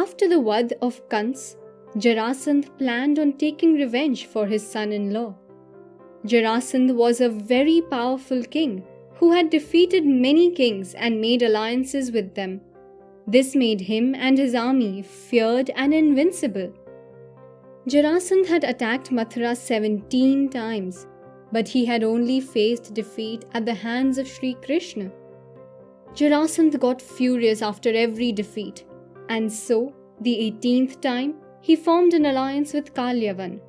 After the Vadh of Kans, Jarasandh planned on taking revenge for his son-in-law. Jarasandh was a very powerful king who had defeated many kings and made alliances with them. This made him and his army feared and invincible. Jarasandh had attacked Mathura 17 times, but he had only faced defeat at the hands of Sri Krishna. Jarasandh got furious after every defeat, and so, the 18th time, he formed an alliance with Kalayavan.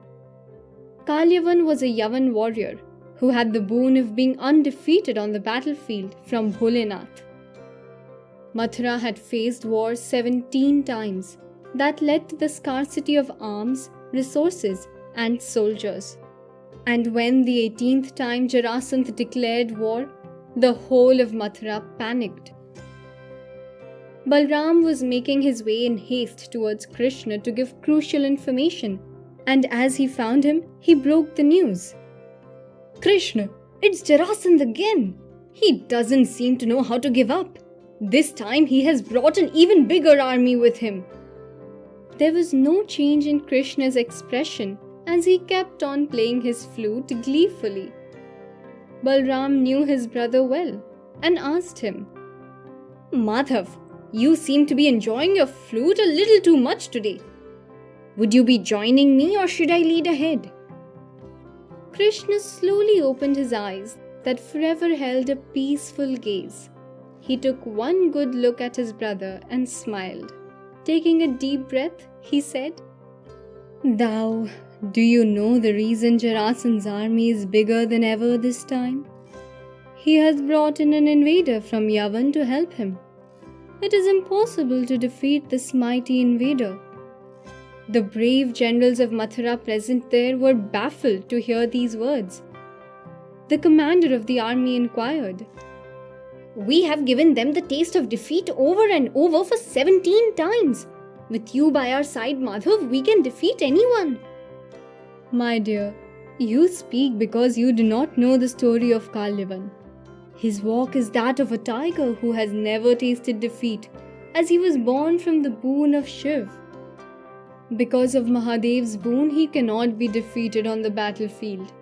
Kalayavan was a Yavan warrior who had the boon of being undefeated on the battlefield from Bholenath. Mathura had faced wars 17 times that led to the scarcity of arms, resources, and soldiers. And when the 18th time Jarasandh declared war, the whole of Mathura panicked. Balram was making his way in haste towards Krishna to give crucial information, and as he found him, he broke the news. "Krishna, it's Jarasandh again! He doesn't seem to know how to give up. This time he has brought an even bigger army with him." There was no change in Krishna's expression as he kept on playing his flute gleefully. Balram knew his brother well and asked him, "Madhav, you seem to be enjoying your flute a little too much today. Would you be joining me or should I lead ahead?" Krishna slowly opened his eyes that forever held a peaceful gaze. He took one good look at his brother and smiled. Taking a deep breath, he said, "Thou, do you know the reason Jarasandh's army is bigger than ever this time? He has brought in an invader from Yavan to help him. It is impossible to defeat this mighty invader." The brave generals of Mathura present there were baffled to hear these words. The commander of the army inquired, "We have given them the taste of defeat over and over for 17 times. With you by our side, Madhav, we can defeat anyone." "My dear, you speak because you do not know the story of Kalayavan. His walk is that of a tiger who has never tasted defeat, as he was born from the boon of Shiv. Because of Mahadev's boon, he cannot be defeated on the battlefield."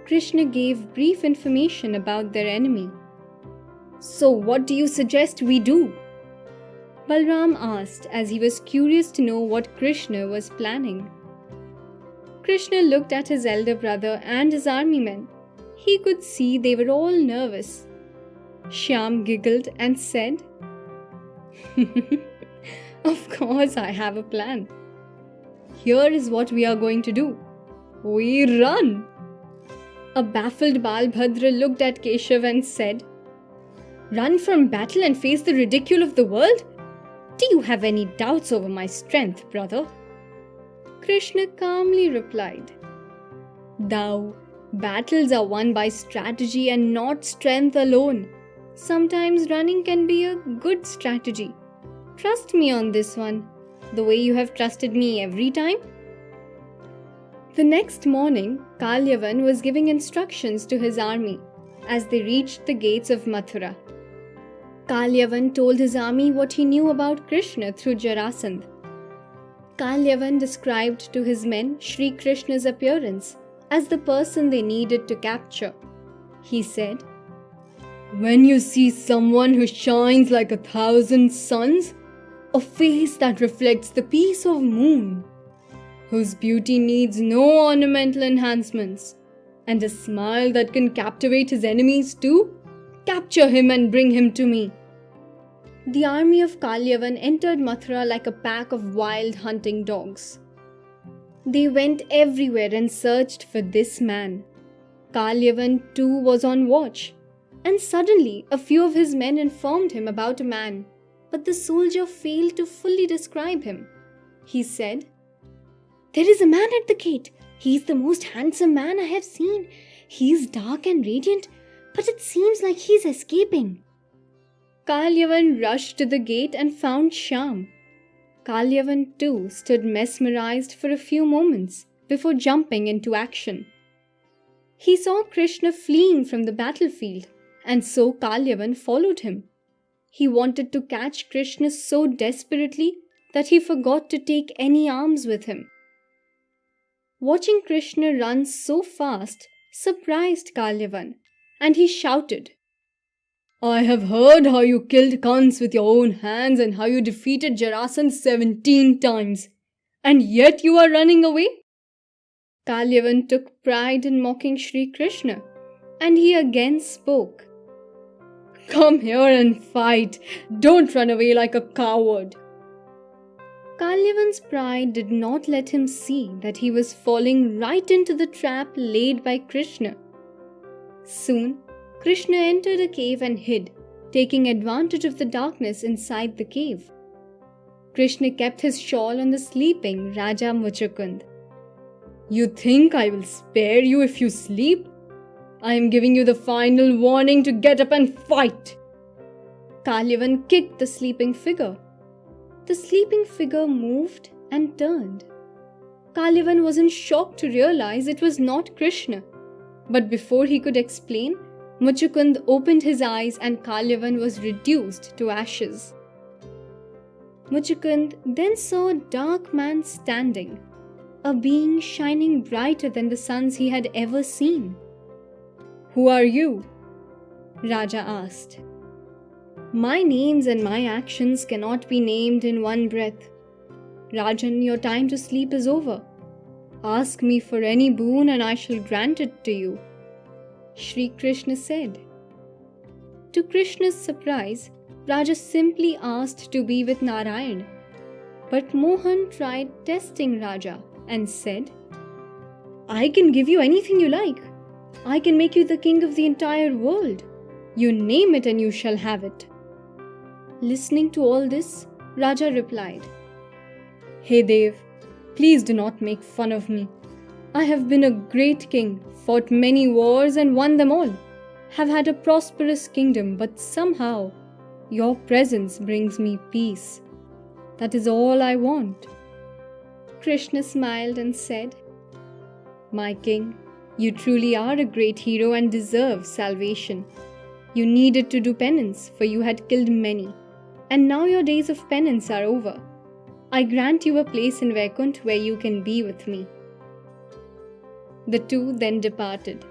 Krishna gave brief information about their enemy. "So what do you suggest we do?" Balram asked as he was curious to know what Krishna was planning. Krishna looked at his elder brother and his army men. He could see they were all nervous. Shyam giggled and said, "Of course I have a plan. Here is what we are going to do. We run." A baffled Balbhadra looked at Keshav and said, "Run from battle and face the ridicule of the world? Do you have any doubts over my strength, brother?" Krishna calmly replied, "Thou, battles are won by strategy and not strength alone. Sometimes running can be a good strategy. Trust me on this one, the way you have trusted me every time." The next morning, Kalayavan was giving instructions to his army as they reached the gates of Mathura. Kalayavan told his army what he knew about Krishna through Jarasandh. Kalayavan described to his men Sri Krishna's appearance as the person they needed to capture. He said, "When you see someone who shines like 1,000 suns, a face that reflects the peace of moon, whose beauty needs no ornamental enhancements, and a smile that can captivate his enemies too, capture him and bring him to me." The army of Kalayavan entered Mathura like a pack of wild hunting dogs. They went everywhere and searched for this man. Kalayavan too was on watch, and suddenly a few of his men informed him about a man, but the soldier failed to fully describe him. He said, "There is a man at the gate. He is the most handsome man I have seen. He is dark and radiant, but it seems like he is escaping." Kalayavan rushed to the gate and found Shyam. Kalayavan too stood mesmerized for a few moments before jumping into action. He saw Krishna fleeing from the battlefield, and so Kalayavan followed him. He wanted to catch Krishna so desperately that he forgot to take any arms with him. Watching Krishna run so fast surprised Kalayavan, and he shouted, "I have heard how you killed Kans with your own hands and how you defeated Jarasandha 17 times, and yet you are running away?" Kalayavan took pride in mocking Sri Krishna, and he again spoke, "Come here and fight. Don't run away like a coward." Kalayavan's pride did not let him see that he was falling right into the trap laid by Krishna. Soon, Krishna entered a cave and hid, taking advantage of the darkness inside the cave. Krishna kept his shawl on the sleeping Raja Muchukund. "You think I will spare you if you sleep? I am giving you the final warning to get up and fight." Kalayavan kicked the sleeping figure. The sleeping figure moved and turned. Kalayavan was in shock to realize it was not Krishna. But before he could explain, Muchukund opened his eyes and Kalayavan was reduced to ashes. Muchukund then saw a dark man standing, a being shining brighter than the suns he had ever seen. "Who are you?" Raja asked. "My names and my actions cannot be named in one breath. Rajan, your time to sleep is over. Ask me for any boon and I shall grant it to you," Sri Krishna said. To Krishna's surprise, Raja simply asked to be with Narayan. But Mohan tried testing Raja and said, "I can give you anything you like. I can make you the king of the entire world. You name it and you shall have it." Listening to all this, Raja replied, "Hey Dev, please do not make fun of me. I have been a great king, fought many wars and won them all, have had a prosperous kingdom, but somehow your presence brings me peace. That is all I want." Krishna smiled and said, "My king, you truly are a great hero and deserve salvation. You needed to do penance, for you had killed many, and now your days of penance are over. I grant you a place in Vaikuntha where you can be with me." The two then departed.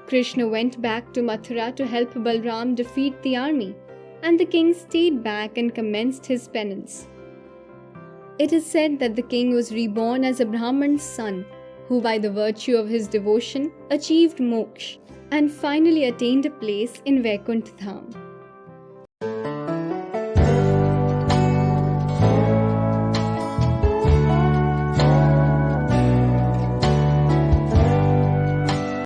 Krishna went back to Mathura to help Balram defeat the army, and the king stayed back and commenced his penance. It is said that the king was reborn as a Brahman's son, who by the virtue of his devotion achieved moksha and finally attained a place in Vaikuntha Dham.